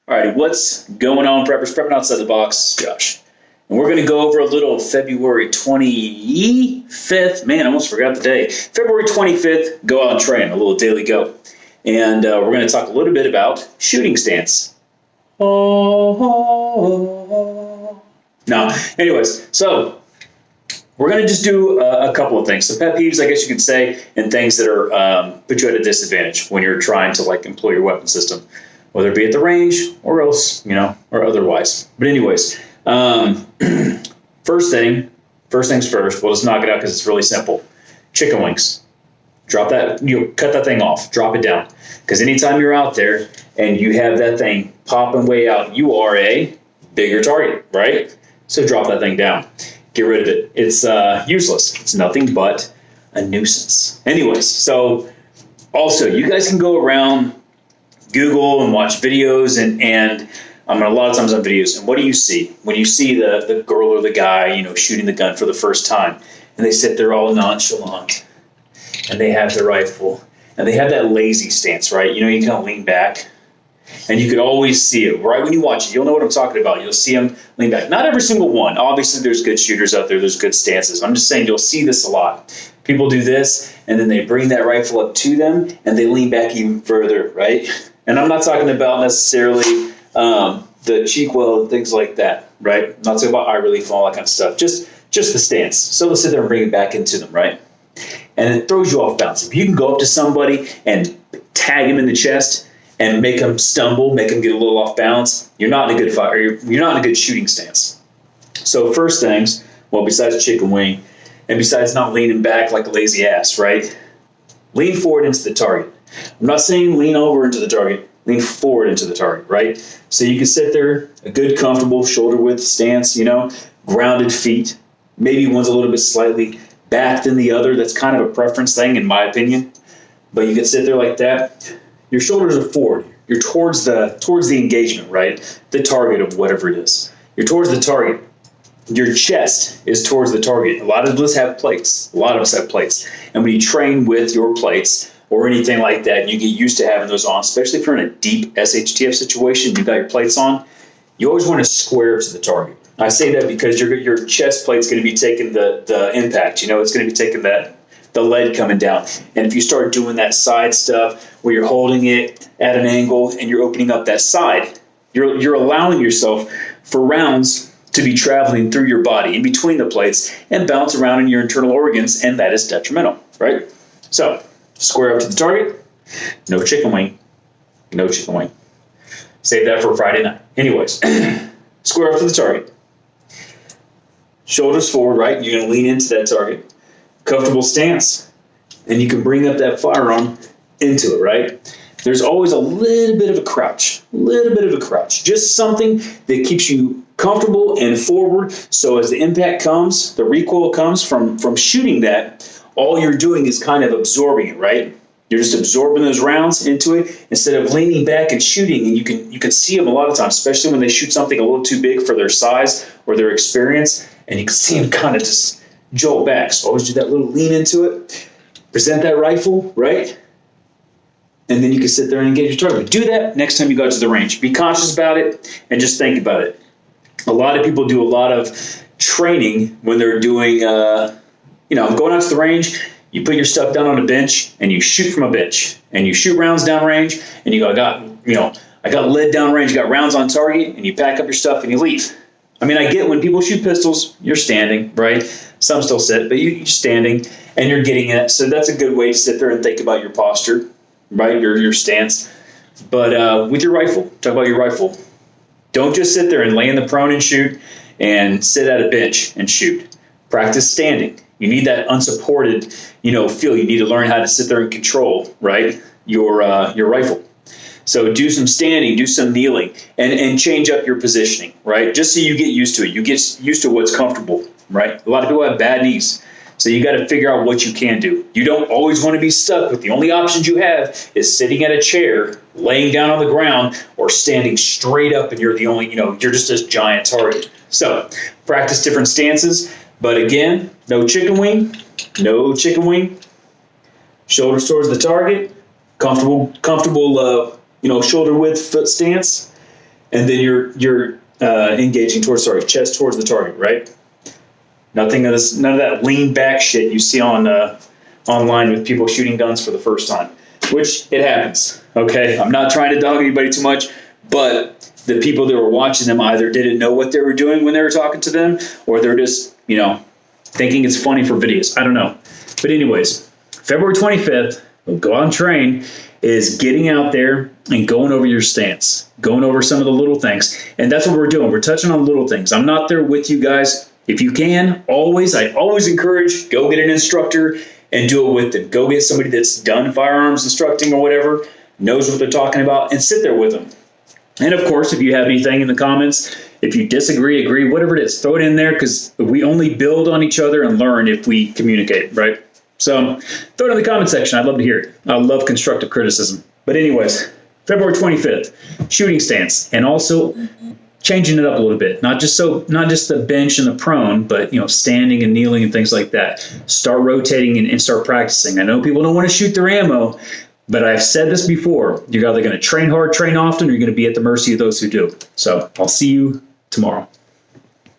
Alrighty, what's going on, preppers? Prepping outside the box, Josh. And we're going to go over a little February 25th. Man, I almost forgot the day. February 25th, go out and train, a little daily go. And we're going to talk a little bit about shooting stance. Now, anyways, so we're going to just do a couple of things. Some pet peeves, I guess you could say, and things that are put you at a disadvantage when you're trying to employ your weapon system, whether it be at the range or else, or otherwise. But anyways, first things first. We'll just knock it out because it's really simple. Chicken wings. Drop that, cut that thing off. Drop it down. Because anytime you're out there and you have that thing popping way out, you are a bigger target, right? So drop that thing down. Get rid of it. It's useless. It's nothing but a nuisance. Anyways, so also you guys can go around Google and watch videos and a lot of times on videos. And what do you see? When you see the girl or the guy, shooting the gun for the first time, and they sit there all nonchalant, and they have their rifle, and they have that lazy stance, right? You kind of lean back, and you could always see it. Right when you watch it, you'll know what I'm talking about. You'll see them lean back. Not every single one. Obviously, there's good shooters out there. There's good stances. I'm just saying you'll see this a lot. People do this, and then they bring that rifle up to them, and they lean back even further, right? And I'm not talking about necessarily the cheek well and things like that, right? I'm not talking about eye relief and all that kind of stuff. Just the stance. So let's sit there and bring it back into them, right? And it throws you off balance. If you can go up to somebody and tag him in the chest and make him stumble, make him get a little off balance, you're not in a good fight, or you're not in a good shooting stance. So first things, well, besides chicken wing, and besides not leaning back like a lazy ass, right? Lean forward into the target. I'm not saying lean over into the target. Lean forward into the target, right? So you can sit there, a good, comfortable shoulder width stance, grounded feet. Maybe one's a little bit slightly back than the other. That's kind of a preference thing, in my opinion. But you can sit there like that. Your shoulders are forward. You're towards the engagement, right? The target of whatever it is. You're towards the target. Your chest is towards the target. A lot of us have plates. And when you train with your plates or anything like that, you get used to having those on, especially if you're in a deep SHTF situation, you've got your plates on, you always want to square to the target. I say that because your chest plate's going to be taking the impact. It's going to be taking the lead coming down. And if you start doing that side stuff where you're holding it at an angle and you're opening up that side, you're allowing yourself for rounds to be traveling through your body in between the plates and bounce around in your internal organs, and that is detrimental, right? So, square up to the target, no chicken wing. Save that for Friday night. Anyways, square up to the target. Shoulders forward, right? You're going to lean into that target. Comfortable stance. And you can bring up that firearm into it, right? There's always a little bit of a crouch. Just something that keeps you comfortable and forward. So as the impact comes, the recoil comes from shooting that, all you're doing is kind of absorbing it, right? You're just absorbing those rounds into it instead of leaning back and shooting. And you can see them a lot of times, especially when they shoot something a little too big for their size or their experience, and you can see them kind of just jolt back. So always do that little lean into it. Present that rifle, right? And then you can sit there and engage your target. Do that next time you go out to the range. Be conscious about it and just think about it. A lot of people do a lot of training when they're doing, going out to the range. You put your stuff down on a bench and you shoot from a bench, and you shoot rounds downrange, and you go, I got lead downrange, got rounds on target, and you pack up your stuff and you leave. I mean, I get when people shoot pistols, you're standing, right? Some still sit, but you're standing and you're getting it. So that's a good way to sit there and think about your posture, right? Your stance. But with your rifle, talk about your rifle. Don't just sit there and lay in the prone and shoot and sit at a bench and shoot. Practice standing. You need that unsupported, feel. You need to learn how to sit there and control, right, your rifle. So do some standing, do some kneeling, and change up your positioning, right? Just so you get used to it. You get used to what's comfortable, right? A lot of people have bad knees. So you got to figure out what you can do. You don't always want to be stuck with the only options you have is sitting at a chair, laying down on the ground, or standing straight up, and you're the only, you're just this giant target. So practice different stances. But again, no chicken wing. Shoulders towards the target. Comfortable, shoulder width foot stance. and then you're engaging towards target, chest towards the target, right? None of that lean back shit you see on online with people shooting guns for the first time, which it happens. Okay, I'm not trying to dog anybody too much, but the people that were watching them either didn't know what they were doing when they were talking to them, or they're just, thinking it's funny for videos. I don't know. But anyways, February 25th, we'll go on train, is getting out there and going over your stance, going over some of the little things. And that's what we're doing. We're touching on little things. I'm not there with you guys. If you can, I always encourage, go get an instructor and do it with them. Go get somebody that's done firearms instructing or whatever, knows what they're talking about, and sit there with them. And of course, if you have anything in the comments, if you disagree, agree, whatever it is, throw it in there, because we only build on each other and learn if we communicate, right? So throw it in the comment section. I'd love to hear it. I love constructive criticism. But anyways, February 25th, shooting stance, and also changing it up a little bit. Not just the bench and the prone, but standing and kneeling and things like that. Start rotating and start practicing. I know people don't want to shoot their ammo, but I've said this before. You're either going to train hard, train often, or you're going to be at the mercy of those who do. So I'll see you tomorrow.